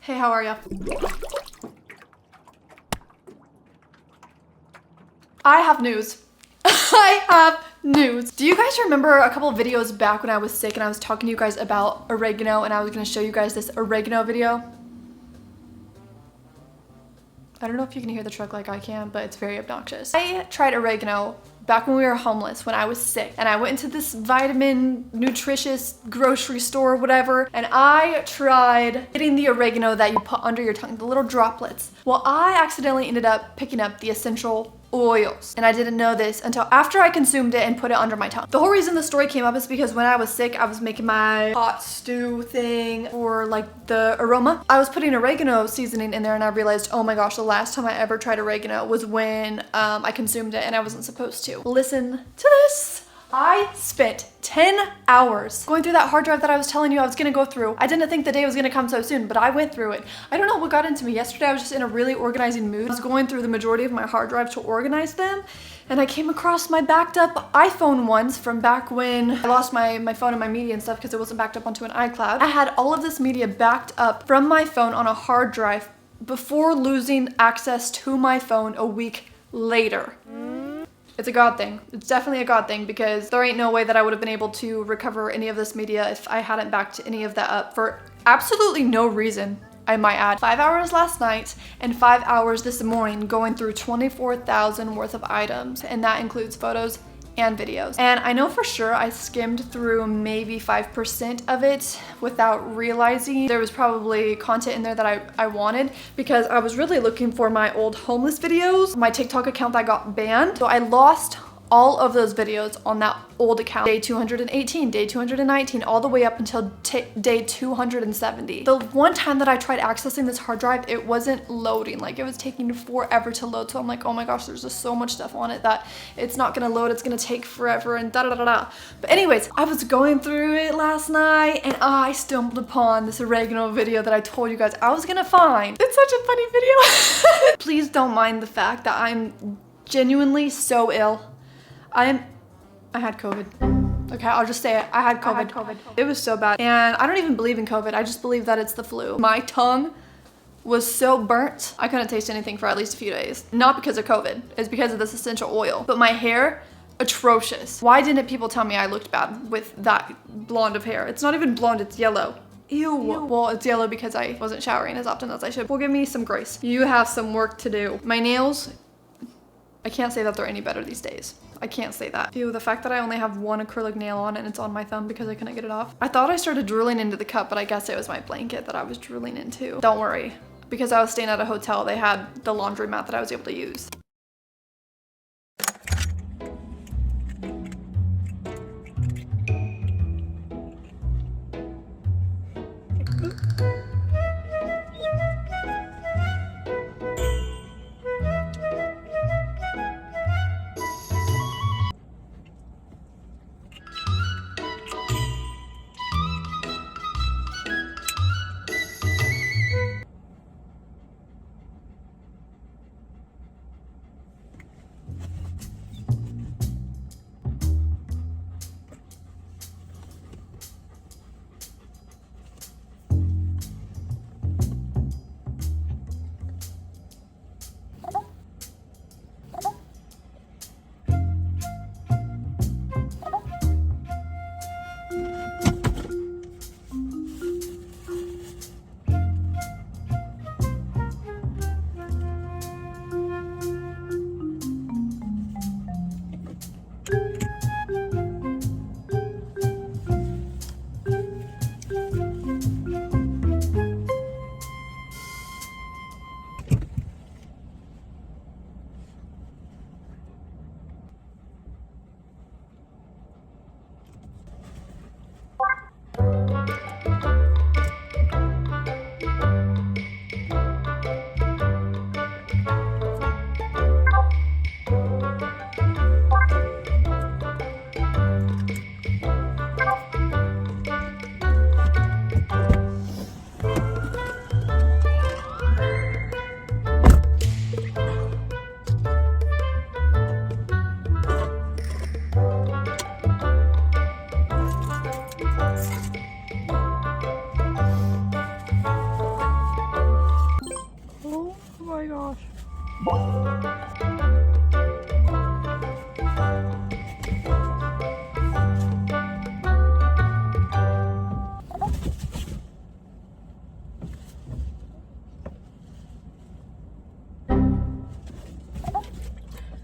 Hey, how are ya? I have news. I have news. Do you guys remember a couple of videos back when I was sick and I was talking to you guys about oregano and I was gonna show you guys this oregano video? I don't know if you can hear the truck like I can, but it's very obnoxious. I tried oregano back when we were homeless, when I was sick, and I went into this vitamin, nutritious grocery store, whatever, and I tried getting the oregano that you put under your tongue, the little droplets. Well, I accidentally ended up picking up the essential oils, and I didn't know this until after I consumed it and put it under my tongue. The whole reason the story came up is because when I was sick, I was making my hot stew thing for like the aroma. I was putting oregano seasoning in there and I realized, oh my gosh, the last time I ever tried oregano was when I consumed it and I wasn't supposed to. Listen to this. I spent 10 hours going through that hard drive that I was telling you I was gonna go through. I didn't think the day was gonna come so soon, but I went through it. I don't know what got into me. Yesterday I was just in a really organizing mood. I was going through the majority of my hard drive to organize them, and I came across my backed up iPhone ones from back when I lost my phone and my media and stuff because it wasn't backed up onto an iCloud. I had all of this media backed up from my phone on a hard drive before losing access to my phone a week later. It's a God thing. It's definitely a God thing because there ain't no way that I would have been able to recover any of this media if I hadn't backed any of that up for absolutely no reason, I might add. 5 hours last night and 5 hours this morning going through 24,000 worth of items, and that includes photos and videos. And I know for sure I skimmed through maybe 5% of it without realizing there was probably content in there that I wanted, because I was really looking for my old homeless videos, my TikTok account that got banned. So I lost all of those videos on that old account. Day 218, day 219, all the way up until day 270. The one time that I tried accessing this hard drive, it wasn't loading. Like, it was taking forever to load. So I'm like, oh my gosh, there's just so much stuff on it that it's not gonna load. It's gonna take forever and da da da da. But anyways, I was going through it last night and I stumbled upon this oregano video that I told you guys I was gonna find. It's such a funny video. Please don't mind the fact that I'm genuinely so ill. I had COVID. Okay, I'll just say it. I had COVID. It was so bad. And I don't even believe in COVID. I just believe that it's the flu. My tongue was so burnt, I couldn't taste anything for at least a few days. Not because of COVID, it's because of this essential oil. But my hair, atrocious. Why didn't people tell me I looked bad with that blonde of hair? It's not even blonde, it's yellow. Ew. Well, it's yellow because I wasn't showering as often as I should. Well, give me some grace. You have some work to do. My nails, I can't say that they're any better these days. I can't say that. Ew, the fact that I only have one acrylic nail on and it's on my thumb because I couldn't get it off. I thought I started drooling into the cup, but I guess it was my blanket that I was drooling into. Don't worry, because I was staying at a hotel, they had the laundromat that I was able to use.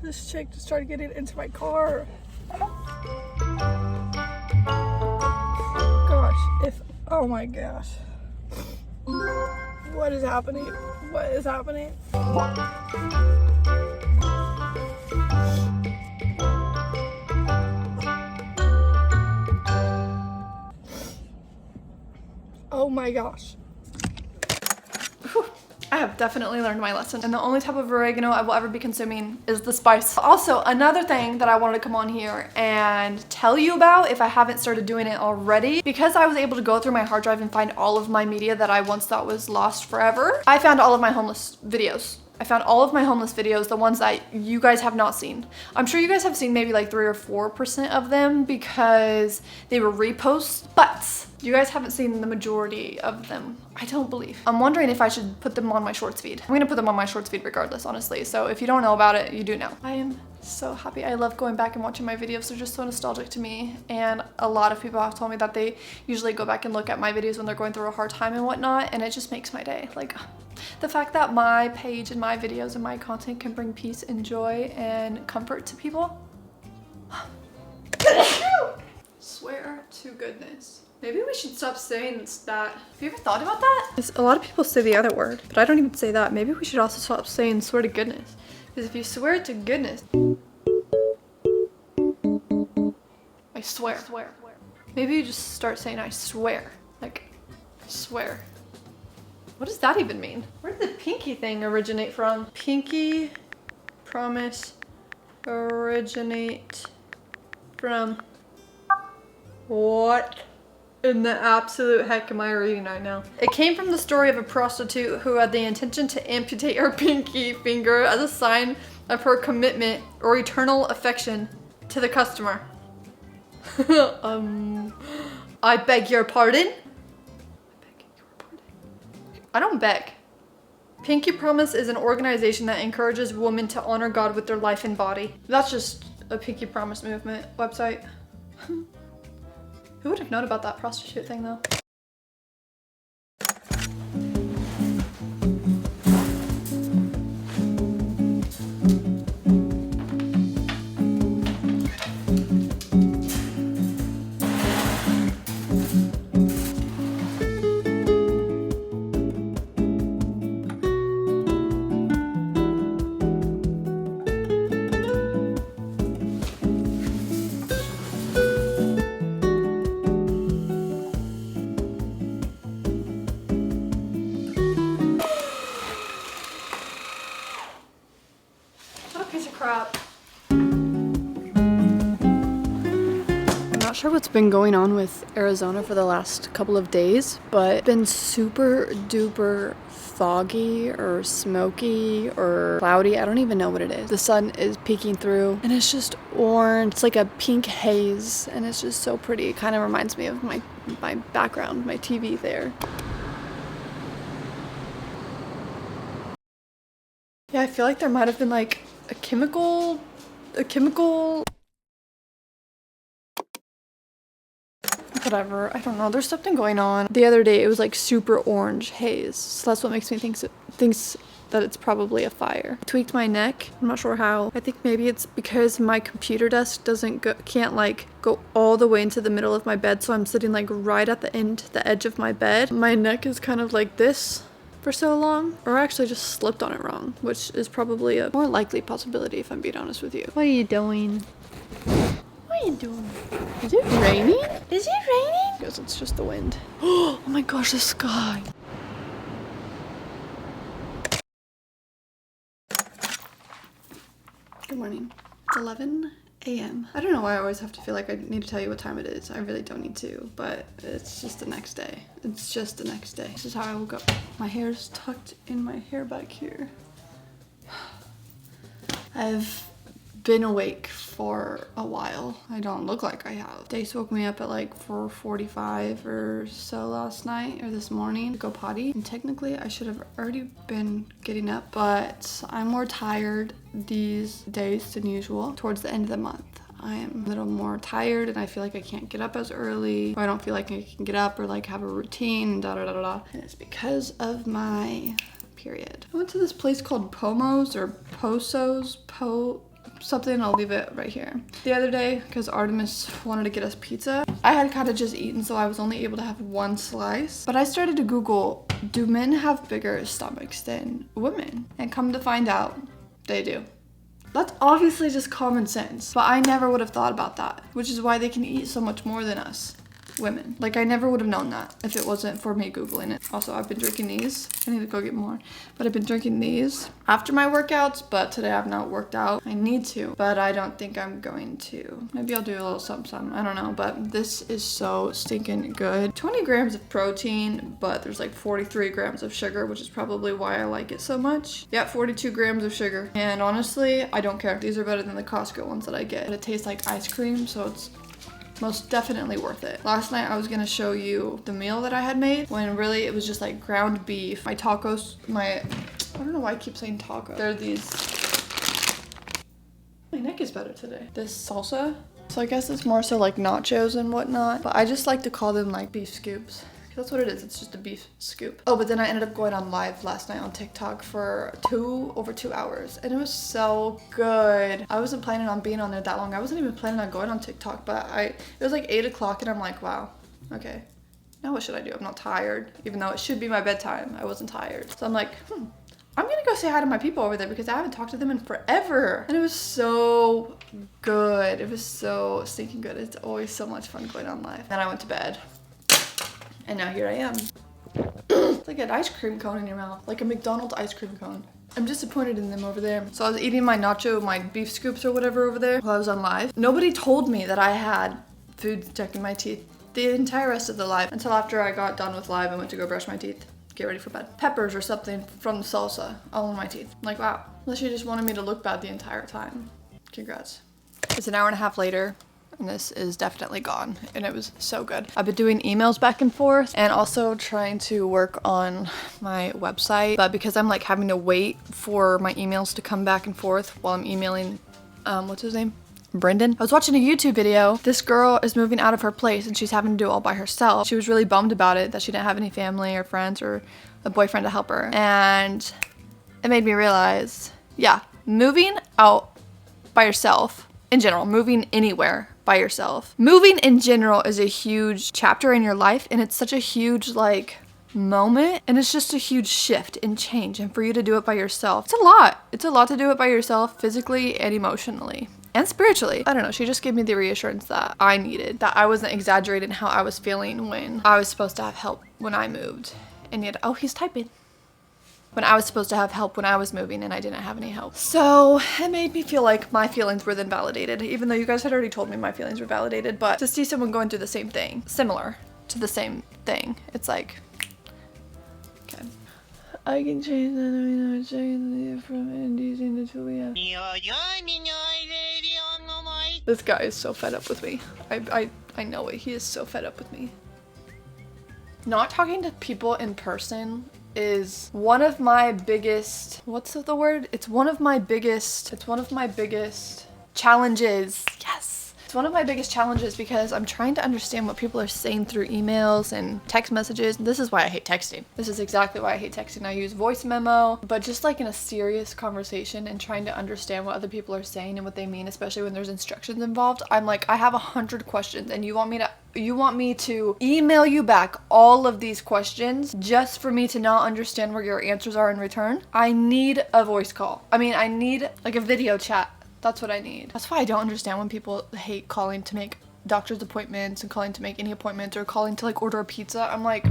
This chick just started getting into my car. Oh my gosh. What is happening? What is happening? Oh my gosh. I have definitely learned my lesson, and the only type of oregano I will ever be consuming is the spice. Also, another thing that I wanted to come on here and tell you about, if I haven't started doing it already, because I was able to go through my hard drive and find all of my media that I once thought was lost forever, I found all of my homeless videos. I found all of my homeless videos, the ones that you guys have not seen. I'm sure you guys have seen maybe like 3 or 4% of them because they were reposts, but you guys haven't seen the majority of them, I don't believe. I'm wondering if I should put them on my shorts feed. I'm gonna put them on my shorts feed regardless, honestly. So if you don't know about it, you do know. I am so happy. I love going back and watching my videos. They're just so nostalgic to me. And a lot of people have told me that they usually go back and look at my videos when they're going through a hard time and whatnot. And it just makes my day. Like, the fact that my page and my videos and my content can bring peace and joy and comfort to people. Swear to goodness. Maybe we should stop saying that. Have you ever thought about that? A lot of people say the other word, but I don't even say that. Maybe we should also stop saying swear to goodness. Because if you swear to goodness, I swear. Maybe you just start saying I swear. Like, I swear. What does that even mean? Where did the pinky thing originate from? Pinky promise originate from what in the absolute heck am I reading right now? It came from the story of a prostitute who had the intention to amputate her pinky finger as a sign of her commitment or eternal affection to the customer. I beg your pardon? I don't beg. Pinky Promise is an organization that encourages women to honor God with their life and body. That's just a Pinky Promise movement website. Who would have known about that prostitute thing though? Crap. I'm not sure what's been going on with Arizona for the last couple of days, but it's been super duper foggy or smoky or cloudy. I don't even know what it is. The sun is peeking through and it's just orange. It's like a pink haze and it's just so pretty. It kind of reminds me of my background, my TV there. Yeah, I feel like there might have been like a chemical whatever, I don't know, there's something going on. The other day it was like super orange haze, so that's what makes me think that it's probably a fire. I tweaked my neck, I'm not sure how. I think maybe it's because my computer desk can't like go all the way into the middle of my bed, so I'm sitting like right at the edge of my bed. My neck is kind of like this for so long, or I actually just slipped on it wrong, which is probably a more likely possibility if I'm being honest with you. What are you doing? What are you doing? Is it raining? Is it raining? Because it's just the wind. Oh my gosh, the sky. Good morning. It's 11 a.m. I don't know why I always have to feel like I need to tell you what time it is. I really don't need to, but it's just the next day. It's just the next day. This is how I woke up. My hair's tucked in my hair back here. I've been awake for a while. I don't look like I have. Dace woke me up at like 4:45 or so last night or this morning to go potty. And technically I should have already been getting up, but I'm more tired these days than usual towards the end of the month. I am a little more tired and I feel like I can't get up as early, or I don't feel like I can get up or like have a routine and da-da-da-da-da. And it's because of my period. I went to this place called Pomo's or Posos, something, I'll leave it right here. The other day, because Artemis wanted to get us pizza, I had kind of just eaten, so I was only able to have one slice. But I started to Google, do men have bigger stomachs than women? And come to find out, they do. That's obviously just common sense, but I never would have thought about that, which is why they can eat so much more than us women. Like, I never would have known that if it wasn't for me Googling it. Also, I've been drinking these. I need to go get more. But I've been drinking these after my workouts, but today I've not worked out. I need to, but I don't think I'm going to. Maybe I'll do a little something. I don't know, but this is so stinking good. 20 grams of protein, but there's like 43 grams of sugar, which is probably why I like it so much. Yeah, 42 grams of sugar. And honestly, I don't care. These are better than the Costco ones that I get. But it tastes like ice cream, so it's most definitely worth it. Last night I was gonna show you the meal that I had made, when really it was just like ground beef. My tacos, I don't know why I keep saying taco. They're these, my neck is better today. This salsa. So I guess it's more so like nachos and whatnot, but I just like to call them like beef scoops. That's what it is. It's just a beef scoop. Oh, but then I ended up going on live last night on TikTok for over 2 hours, and it was so good. I wasn't planning on being on there that long. I wasn't even planning on going on TikTok, but it was like 8 o'clock, and I'm like, wow, okay. Now what should I do? I'm not tired, even though it should be my bedtime. I wasn't tired. So I'm like, I'm gonna go say hi to my people over there because I haven't talked to them in forever. And it was so good. It was so stinking good. It's always so much fun going on live. Then I went to bed. And now here I am. It's like an ice cream cone in your mouth, like a McDonald's ice cream cone. I'm disappointed in them over there. So I was eating my my beef scoops or whatever over there while I was on live. Nobody told me that I had food stuck in my teeth the entire rest of the live until after I got done with live and went to go brush my teeth, get ready for bed. Peppers or something from the salsa all in my teeth. I'm like, wow, unless you just wanted me to look bad the entire time. Congrats. It's an hour and a half later, and this is definitely gone, and it was so good. I've been doing emails back and forth and also trying to work on my website, but because I'm like having to wait for my emails to come back and forth while I'm emailing, what's his name? Brendan. I was watching a YouTube video. This girl is moving out of her place and she's having to do it all by herself. She was really bummed about it, that she didn't have any family or friends or a boyfriend to help her. And it made me realize, yeah, moving out by yourself in general, moving anywhere by yourself. Moving in general is a huge chapter in your life, and it's such a huge like moment, and it's just a huge shift and change, and for you to do it by yourself, it's a lot. It's a lot to do it by yourself, physically and emotionally and spiritually. I don't know, she just gave me the reassurance that I needed, that I wasn't exaggerating how I was feeling when I was supposed to have help when I moved. And yet, oh, he's typing. When I was supposed to have help when I was moving and I didn't have any help. So it made me feel like my feelings were then validated, even though you guys had already told me my feelings were validated, but to see someone going through the same thing, similar to the same thing, it's like, okay. I can change that from using the tool we have. This guy is so fed up with me. I know it, he is so fed up with me. Not talking to people in person is one of my biggest, what's the word? It's one of my biggest challenges. Yes. It's one of my biggest challenges because I'm trying to understand what people are saying through emails and text messages. This is why I hate texting. This is exactly why I hate texting. I use voice memo, but just like in a serious conversation and trying to understand what other people are saying and what they mean, especially when there's instructions involved, I'm like, I have 100 questions and you want me to email you back all of these questions just for me to not understand where your answers are in return? I need a voice call. I mean, I need like a video chat. That's what I need. That's why I don't understand when people hate calling to make doctor's appointments and calling to make any appointments or calling to like order a pizza. I'm like,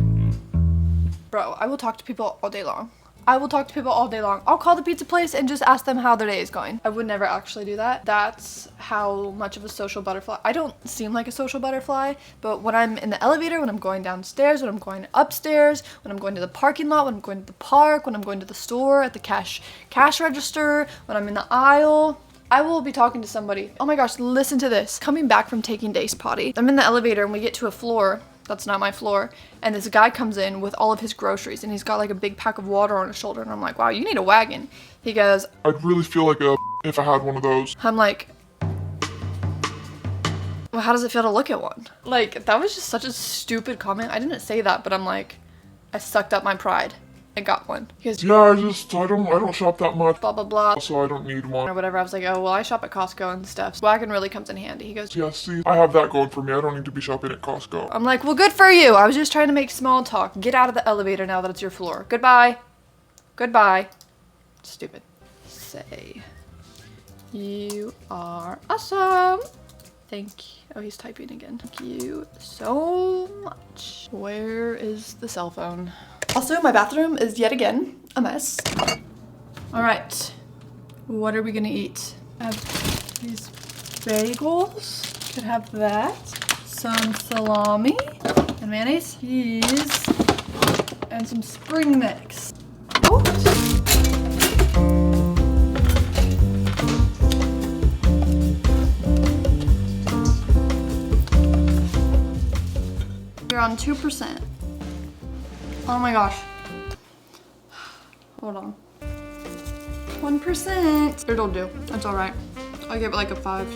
bro, I will talk to people all day long. I will talk to people all day long. I'll call the pizza place and just ask them how their day is going. I would never actually do that. That's how much of a social butterfly. I don't seem like a social butterfly, but when I'm in the elevator, when I'm going downstairs, when I'm going upstairs, when I'm going to the parking lot, when I'm going to the park, when I'm going to the store, at the cash register, when I'm in the aisle, I will be talking to somebody. Oh my gosh, listen to this. Coming back from taking Dace potty. I'm in the elevator and we get to a floor that's not my floor, and this guy comes in with all of his groceries and he's got like a big pack of water on his shoulder, and I'm like, wow, you need a wagon. He goes, I'd really feel like a if I had one of those. I'm like, well, how does it feel to look at one? Like, that was just such a stupid comment. I didn't say that, but I'm like, I sucked up my pride I got one. He goes, Yeah, I don't shop that much, blah, blah, blah, so I don't need one. or whatever. I was like, oh, well, I shop at Costco and stuff. Wagon really comes in handy. He goes, Yeah, see, I have that going for me. I don't need to be shopping at Costco. I'm like, well, good for you. I was just trying to make small talk. Get out of the elevator now that it's your floor. Goodbye. Goodbye. Stupid. Say, you are awesome. Thank you. Oh, he's typing again. Thank you so much. Where is the cell phone? Also, my bathroom is yet again a mess. All right. What are we gonna eat? I have these bagels. Could have that. Some salami and mayonnaise, cheese, and some spring mix. Oh. We're on 2%. Oh my gosh. Hold on. 1%. It'll do. That's all right. I'll give it like a 5.